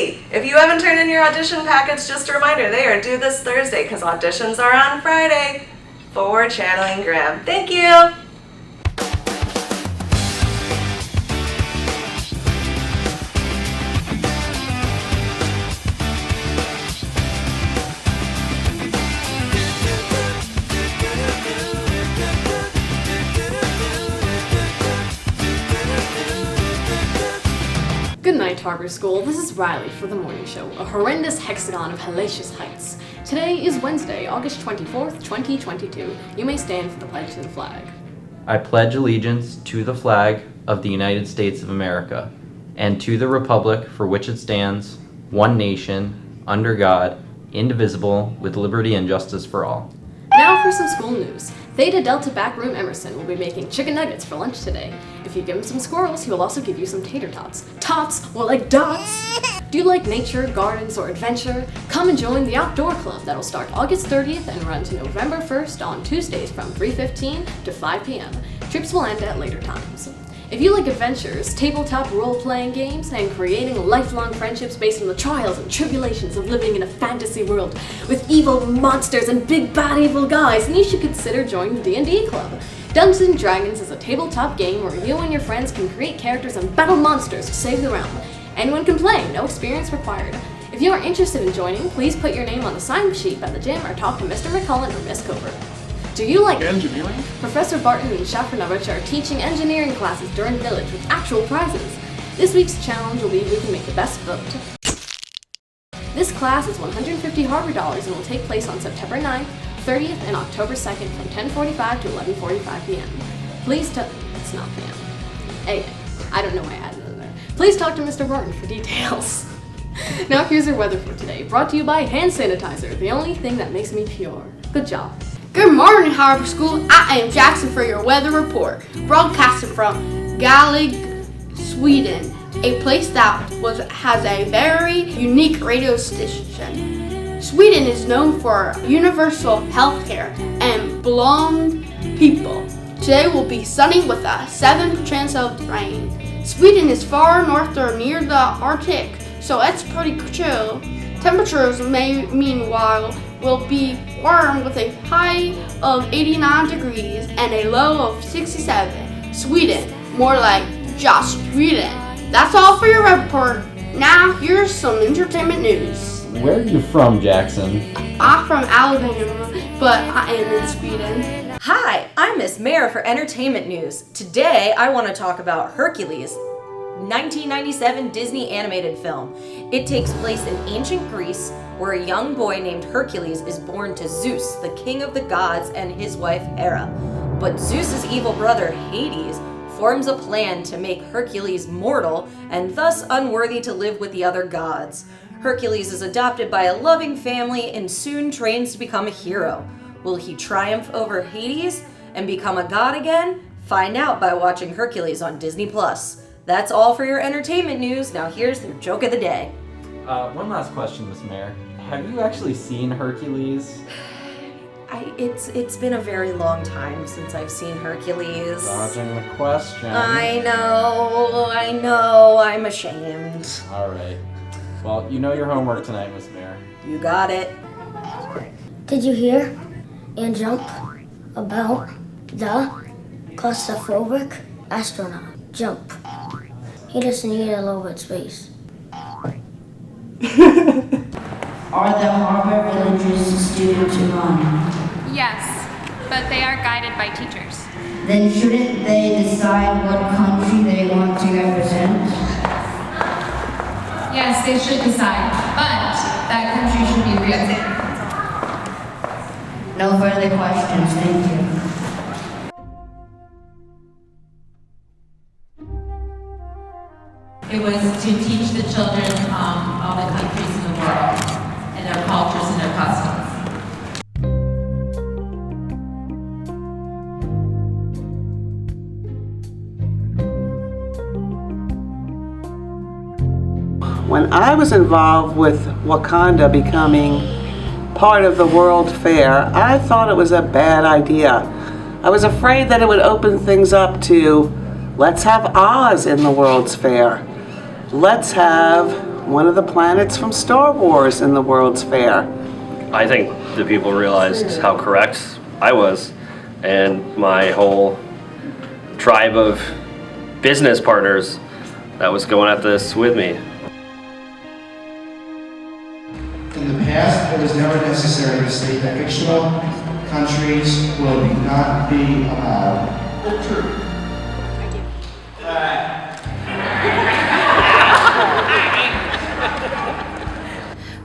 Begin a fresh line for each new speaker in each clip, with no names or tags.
Hey, if you haven't turned in your audition packets, just a reminder, they are due this Thursday because auditions are on Friday for Channeling Graham. Thank you.
Good night, Harbor School. This is Riley for The Morning Show, a horrendous hexagon of hellacious heights. Today is Wednesday, August 24th, 2022. You may stand for the pledge to the flag.
I pledge allegiance to the flag of the United States of America and to the republic for which it stands, one nation, under God, indivisible, with liberty and justice for all.
Now for some school news. Theta Delta Backroom Emerson will be making chicken nuggets for lunch today. If you give him some squirrels, he will also give you some tater tots. Tots? More like dots! Do you like nature, gardens, or adventure? Come and join the Outdoor Club that'll start August 30th and run to November 1st on Tuesdays from 3:15 to 5 p.m. Trips will end at later times. If you like adventures, tabletop role-playing games, and creating lifelong friendships based on the trials and tribulations of living in a fantasy world with evil monsters and big bad evil guys, then you should consider joining the D&D Club. Dungeons & Dragons is a tabletop game where you and your friends can create characters and battle monsters to save the realm. Anyone can play, no experience required. If you are interested in joining, please put your name on the sign sheet by the gym or talk to Mr. McCullen or Miss Covert. Do you like
engineering?
Professor Barton and Shafranovich are teaching engineering classes during Village with actual prizes. This week's challenge will be who can make the best boat. This class is $150 Harbor dollars and will take place on September 9th, 30th, and October 2nd from 10:45 to 11:45 p.m. It's not p.m. Hey, I don't know why I added it there. Please talk to Mr. Barton for details. Now here's your weather for today, brought to you by hand sanitizer, the only thing that makes me pure. Good job.
Good morning, Harbor School. I am Jackson for your weather report, broadcasted from Galig, Sweden, a place that has a very unique radio station. Sweden is known for universal healthcare and blonde people. Today will be sunny with a 7% chance of rain. Sweden is far north or near the Arctic, so it's pretty chill. Temperatures meanwhile will be warm with a high of 89 degrees and a low of 67. Sweden, more like just Sweden. That's all for your report. Now here's some entertainment news.
Where are you from, Jackson?
I'm from Alabama, but I am in Sweden.
Hi, I'm Miss Mare for Entertainment News. Today I want to talk about Hercules, 1997 Disney animated film. It takes place in ancient Greece, where a young boy named Hercules is born to Zeus, the king of the gods, and his wife Hera. But Zeus's evil brother Hades forms a plan to make Hercules mortal and thus unworthy to live with the other gods. Hercules is adopted by a loving family and soon trains to become a hero. Will he triumph over Hades and become a god again? Find out by watching Hercules on Disney+. That's all for your entertainment news. Now here's your joke of the day.
One last question, Miss Mayor. Have you actually seen Hercules?
It's been a very long time since I've seen Hercules.
Dodging the question.
I know, I'm ashamed.
Alright. Well, you know your homework tonight, Miss Mayor.
You got it.
Did you hear and jump about the claustrophobic astronaut? Jump. He just needed a little bit of space.
Are the harbor villages students run?
Yes, but they are guided by teachers.
Then shouldn't they decide what country they want to represent?
Yes, they should decide, but that country should be real.
No further questions, thank you.
It was to teach the children all the countries in the world and their cultures and their customs.
When I was involved with Wakanda becoming part of the World Fair, I thought it was a bad idea. I was afraid that it would open things up to, let's have Oz in the World's Fair. Let's have one of the planets from Star Wars in the World's Fair.
I think the people realized how correct I was, and my whole tribe of business partners that was going at this with me.
In the past, it was never necessary to state that fictional countries would not be allowed. True.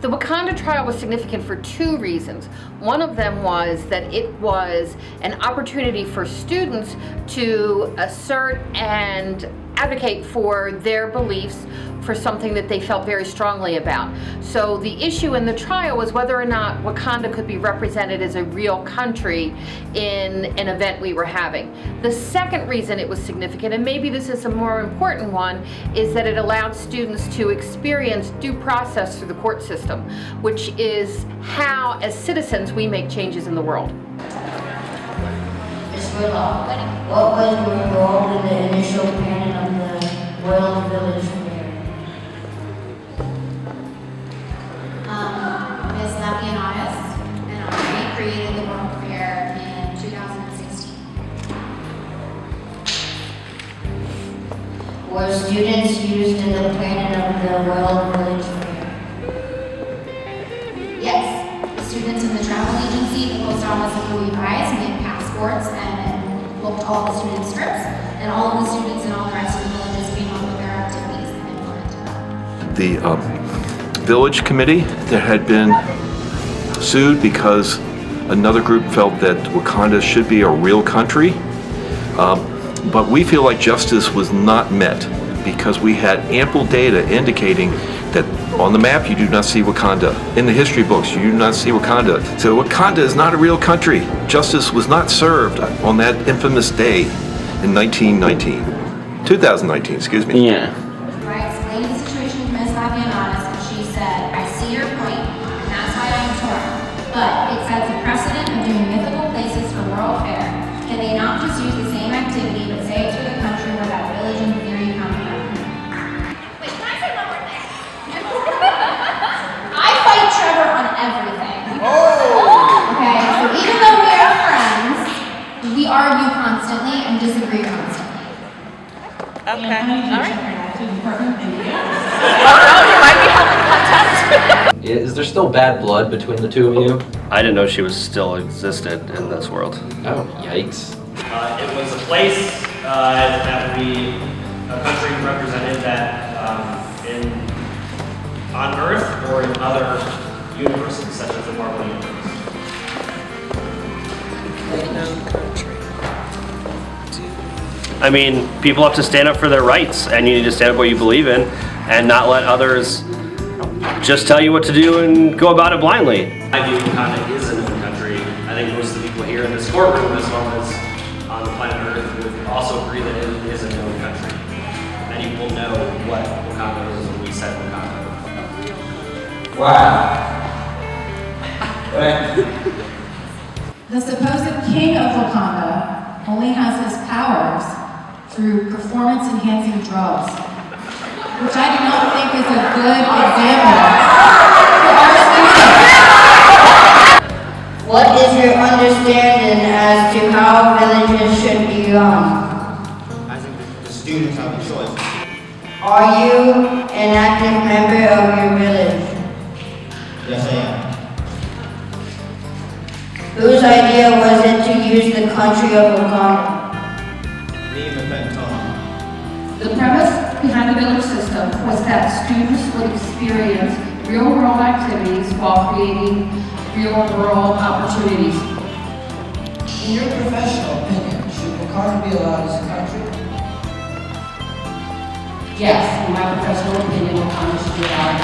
The Wakanda trial was significant for two reasons. One of them was that it was an opportunity for students to assert and advocate for their beliefs for something that they felt very strongly about. So the issue in the trial was whether or not Wakanda could be represented as a real country in an event we were having. The second reason it was significant, and maybe this is a more important one, is that it allowed students to experience due process through the court system, which is how, as citizens, we make changes in the world.
Ms. Whitlock, what was your role in the initial planning of the World Village Fair?
Ms. Lapianatis and I created the World Fair in 2016.
Were students used in the planning of the World Village Fair?
Yes, the students in the travel agency, the post office, and Louis Pies made passports and booked all the student trips, and all of the students in all the rest of the villages came up with their activities that they wanted.
The village committee that had been sued because another group felt that Wakanda should be a real country. But we feel like justice was not met because we had ample data indicating that on the map you do not see Wakanda. In the history books you do not see Wakanda. So Wakanda is not a real country. Justice was not served on that infamous day in 2019, excuse me.
Yeah.
I explained the situation to Ms. Lapianatis, and she said, I see your point, and that's why I'm torn. But it sets a precedent of doing mythical places for World Fair. Can they not just use the same activity, but say it's for the country where that village in theory comes from? Wait, can I say one more thing? I fight Trevor on everything. Okay, so even though we are friends, we argue constantly and disagree constantly.
Okay. All right.
Is there still bad blood between the two of you?
I didn't know she was still existed in this world.
Oh, yikes.
It was a place that a country represented that on Earth or in other universes, such as the Marvel Universe.
I mean, people have to stand up for their rights, and you need to stand up what you believe in, and not let others just tell you what to do and go about it blindly.
I view Wakanda is a known country. I think most of the people here in this courtroom, as well as on the planet Earth, would also agree that it is a known country. Many people know what Wakanda is when we said Wakanda.
Wow.
The supposed king of Wakanda only has his powers through performance-enhancing drugs, which I do not think is a good example for our students.
What is your understanding as to how villages should be run?
I think the students have a choice.
Are you an active member of your village?
Yes, I am.
Whose idea was it to use the country of Wakanda?
Me and the Fentona.
The premise behind the village system was that students would experience real-world activities while creating real-world opportunities.
In your professional opinion, should Wakanda be allowed as a country?
Yes, in my professional opinion, Wakanda should be allowed as a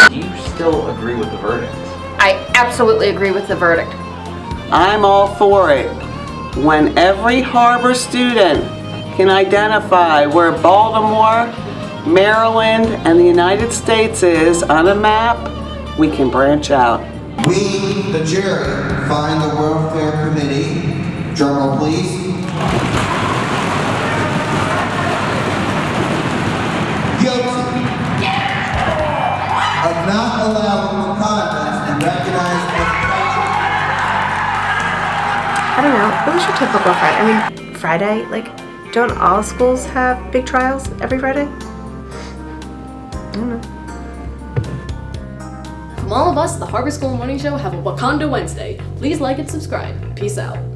country.
Do you still agree with the verdict?
I absolutely agree with the verdict.
I'm all for it. When every Harbor student can identify where Baltimore, Maryland, and the United States is on a map, we can branch out.
We, the jury, find the World Fair Committee, drum roll please,
I don't know. What was your typical Friday? I mean, Friday? Like, don't all schools have big trials every Friday? I don't know.
From all of us, the Harbor School Morning Show, have a Wakanda Wednesday. Please like and subscribe. Peace out.